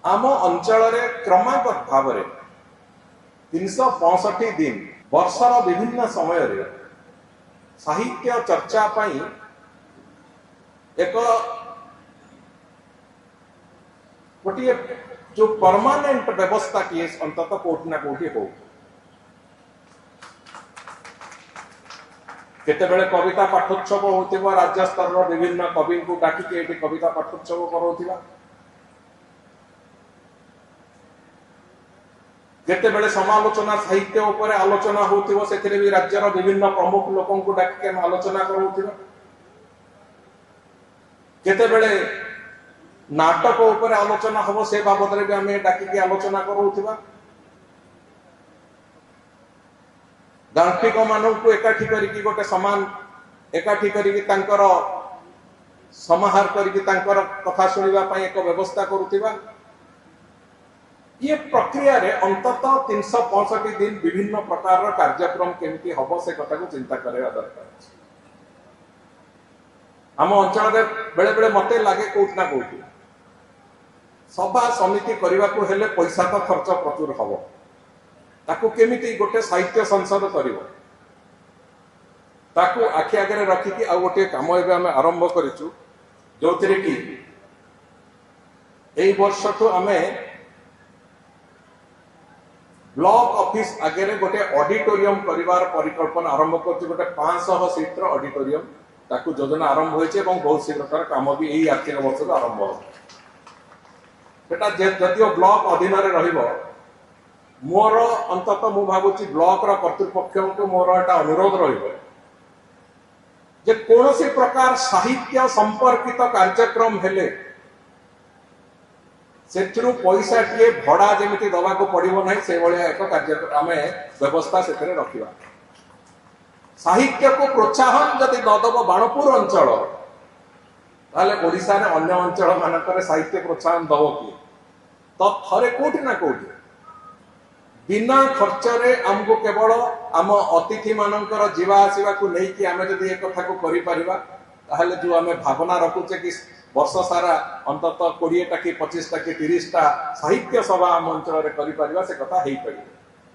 आम अंचल क्रमागत भाव 365 दिन वर्षर विभिन्न समय साहित्य चर्चा पाई एक गोटे जो परमानेंट व्यवस्था किए अंततः कोटि ना कोटि हो केतेबेले कविता पाठोत्सव होतिबा राज्य स्तर विभिन्न कवि को डाकिके एटी कविता पाठोत्सव कराउथिबा केतेबेले समालोचना साहित्य उपरे आलोचना होतिबो सेथिरे भी राज्यर विभिन्न प्रमुख लोकन को डाकिके हम आलोचना कराउथिबा केतेबेले नाटक उपरे आलोचना हबो से बाबद रे भी हम डाकिके आलोचना कराउथिबा दार्शनिक मानव को एकाठी करिकी गोटे समान एकाठी करिकी तांकर समाहार करिकी तांकर कथा सुनिबा पई एक व्यवस्था करूथिबा ये प्रक्रिया रे अंततः 365 दिन विभिन्न प्रकार कार्यक्रम केमती हबो से कथा को चिंता करबा दरकार हम अंचल रे बेले बेले मते लागे कोट ना कोट सभा समिति करबा को हेले पैसा तो खर्च प्रचुर हबो ताकू केमिति गोटे साहित्य संसद करिवो ताकू आखि आगे रखिकी आ गोटे काम एबे हम आरंभ करिचु जोथिरे कि एई वर्ष तो आमे ब्लॉक ऑफिस आगे गोटे ऑडिटोरियम करिवार परिकल्पना आरंभ करछु गोटे 500 सीटर ऑडिटोरियम ताकू योजना आरंभ होइछे एवं बहुत शीघ्र काम भी एई आर्थिक वर्ष को आरंभ हो सेटा जतियो ब्लॉक अधीन रे रहिबो मोर अंततः मु भावुची ब्लॉक रा कर्तृपक्ष को मोर एटा अनुरोध रहिबो जे कोनोसी प्रकार साहित्य संपर्कित कार्यक्रम हेले सेथिरु पैसा टिए भड़ा जेमिति दवा को पड़िबो नाही से भलिया एक कार्यक्रम आमे व्यवस्था सेथरे रखिबा साहित्य को प्रोत्साहन जदि ददब बाणपुर अंचल ताले ओडिसा रे अन्य अंचल मानकर साहित्य प्रोत्साहन दबो कि तो थरे कोठी ना कोठी बिना खर्च रे हमको केवल आम अतिथि मानकर जीवा आसीबा को नै कि आमे जदि एक कथा को करि परिबा ताहले जो आमे भावना रखुचे कि वर्ष सारा अंततः 20 टा कि 25 टा कि 30 टा साहित्य सभा आम अंचल रे करि परिबा से कथा हेई परिबा।